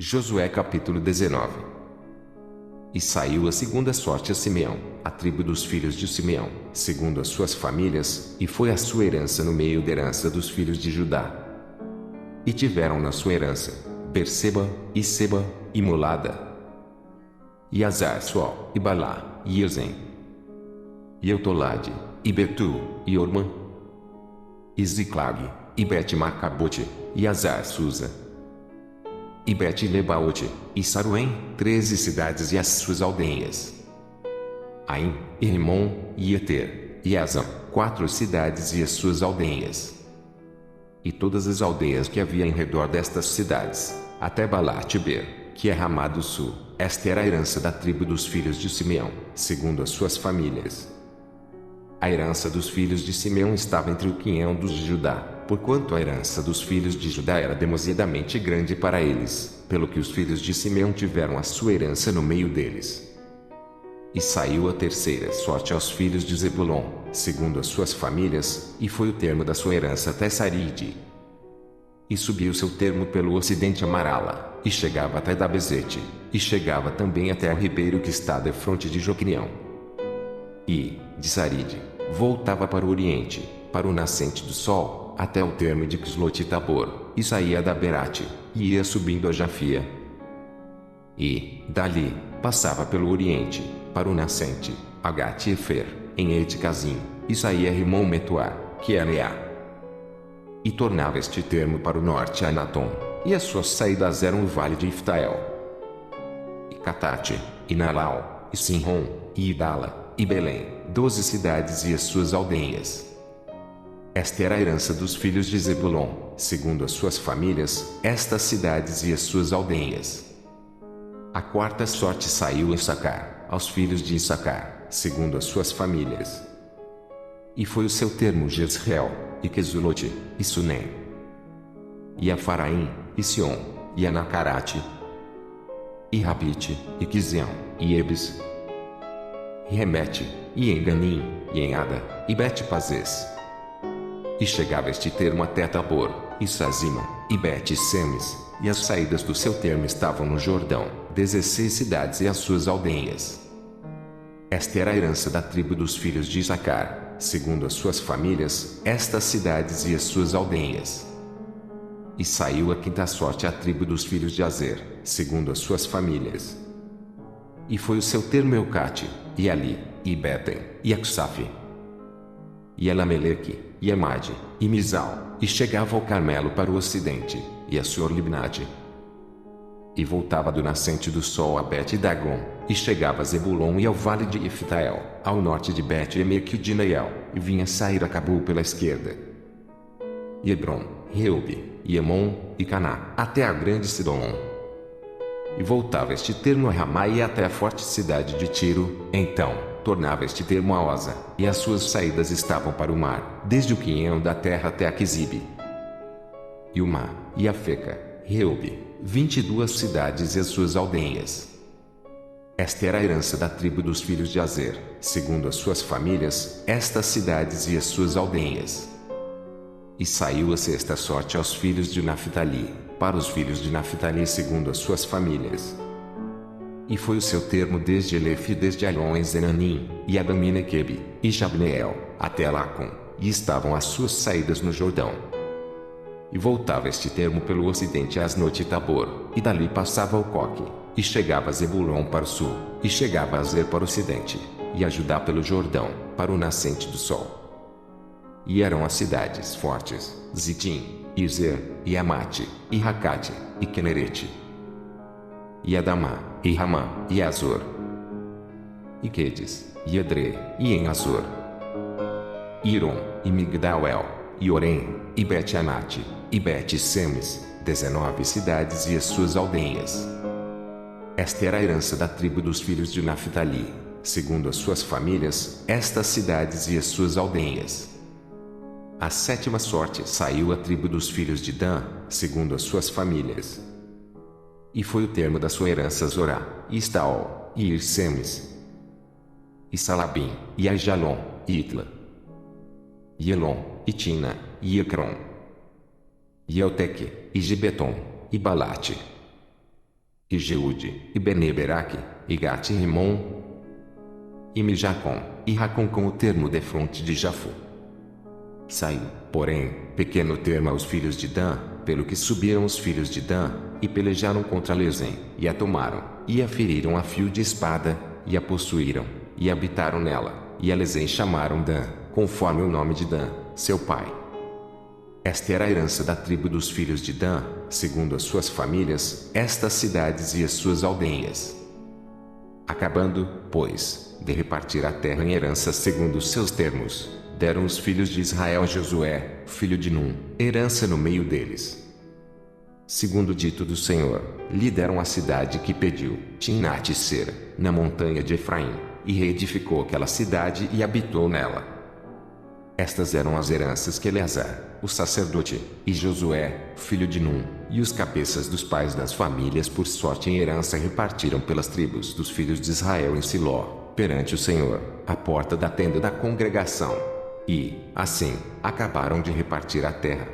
Josué capítulo 19. E saiu a segunda sorte a Simeão, a tribo dos filhos de Simeão, segundo as suas famílias, e foi a sua herança no meio da herança dos filhos de Judá. E tiveram na sua herança Berseba, e Seba, e Molada, e Azar-Sual, e Balá, e Euzem, e Eutolade, e Betu, e Ormã, e Ziclag, e Bet-Macabote, e Azar-Susa, e Bet-Lebaote, e Saruém, 13 cidades e as suas aldeias. Aim, e Rimon, e Eter, e Azam, 4 cidades e as suas aldeias. E todas as aldeias que havia em redor destas cidades, até Balat-Beer, que é Ramá do sul, esta era a herança da tribo dos filhos de Simeão, segundo as suas famílias. A herança dos filhos de Simeão estava entre o quinhão dos de Judá, porquanto a herança dos filhos de Judá era demasiadamente grande para eles, pelo que os filhos de Simeão tiveram a sua herança no meio deles. E saiu a terceira sorte aos filhos de Zebulon, segundo as suas famílias, e foi o termo da sua herança até Saride. E subiu seu termo pelo ocidente a Marala, e chegava até Dabezete, e chegava também até o ribeiro que está defronte de Joquinião. E, de Saride, voltava para o oriente, para o nascente do sol, até o termo de Quislot-Tabor, e saía da Berate, e ia subindo a Jafia. E, dali, passava pelo oriente, para o nascente, a Gat-Efer, em Et-Cazim, e saía a Rimon-Metuá, que é Leá. E tornava este termo para o norte a Anatom, e as suas saídas eram o vale de Iftael, e Catate, e Nalau, e Sinron, e Idala, e Belém, 12 cidades e as suas aldeias. Esta era a herança dos filhos de Zebulon, segundo as suas famílias, estas cidades e as suas aldeias. A quarta sorte saiu a Issacar, aos filhos de Issacar, segundo as suas famílias. E foi o seu termo Jezreel, e Quesulote, e Sunem, e Afaraim, e Sion, e Anacarate, e Rabite, e Quizião, e Ebes, e Remete, e Enganim, e Enada, e Bet-Pazes. E chegava este termo até Tabor, e Sazima, e Bet-Semes, e as saídas do seu termo estavam no Jordão, 16 cidades e as suas aldeias. Esta era a herança da tribo dos filhos de Issacar, segundo as suas famílias, estas cidades e as suas aldeias. E saiu a quinta sorte à tribo dos filhos de Azer, segundo as suas famílias. E foi o seu termo Eucate, e Ali, e Beten, e Aksaf, e Elameleque, e Amade, e Mizal, e chegava ao Carmelo para o ocidente, e a Sor-Libnate. E voltava do nascente do sol a Bet-Dagon, e chegava a Zebulon e ao vale de Iftael, ao norte de Bet-Emeque de Neiel, e vinha sair a Cabul pela esquerda. E Hebron, Reube, e Emon, e Caná, até a grande Sidom. E voltava este termo a Ramá e até a forte cidade de Tiro, então, tornava este termo a Oza, e as suas saídas estavam para o mar, desde o quinhão da terra até Aquisibe. E o mar, e a Feca, Reube, 22 cidades e as suas aldeias. Esta era a herança da tribo dos filhos de Azer, segundo as suas famílias, estas cidades e as suas aldeias. E saiu a sexta sorte aos filhos de Naphtali, para os filhos de Naphtali segundo as suas famílias. E foi o seu termo desde Elef e desde Alon e Zenanim, e Adaminequebe, e Jabneel, até Lacom, e estavam as suas saídas no Jordão. E voltava este termo pelo ocidente a Asnot-Tabor, e dali passava ao Coque, e chegava a Zebulon para o sul, e chegava a Azer para o ocidente, e a Judá pelo Jordão, para o nascente do sol. E eram as cidades fortes, Zitim, Izer, e Amate, e Racate, e Quenerete, e Adamá, e Ramá, e Azor, e Quedes, e Edre, e em Azor, Iron, e Migdal-El, e Orem, e Bet-Anate, e Bet-Semes, 19 cidades e as suas aldeias. Esta era a herança da tribo dos filhos de Naphtali, segundo as suas famílias, estas cidades e as suas aldeias. A sétima sorte saiu à tribo dos filhos de Dan, segundo as suas famílias. E foi o termo da sua herança Zorá, e Estaol, e Irsemes, e Salabim, e Ajalon, e Itla, e Elon, e Tina, e Ecrom, e Elteque, e Gibeton, e Balate, e Jeude, e Beneberaque, e Gate-Rimon, e Mijacom, e Racom com o termo defronte de Jafu. Saiu, porém, pequeno termo aos filhos de Dan, pelo que subiram os filhos de Dan, e pelejaram contra Lezem, e a tomaram, e a feriram a fio de espada, e a possuíram, e habitaram nela, e a Lezem chamaram Dan, conforme o nome de Dan, seu pai. Esta era a herança da tribo dos filhos de Dan, segundo as suas famílias, estas cidades e as suas aldeias. Acabando, pois, de repartir a terra em herança segundo os seus termos, deram os filhos de Israel a Josué, filho de Num, herança no meio deles. Segundo o dito do Senhor, lhe deram a cidade que pediu, Timnat-Sera, na montanha de Efraim, e reedificou aquela cidade e habitou nela. Estas eram as heranças que Eleazar, o sacerdote, e Josué, filho de Num, e os cabeças dos pais das famílias por sorte em herança repartiram pelas tribos dos filhos de Israel em Siló, perante o Senhor, à porta da tenda da congregação. E, assim, acabaram de repartir a terra.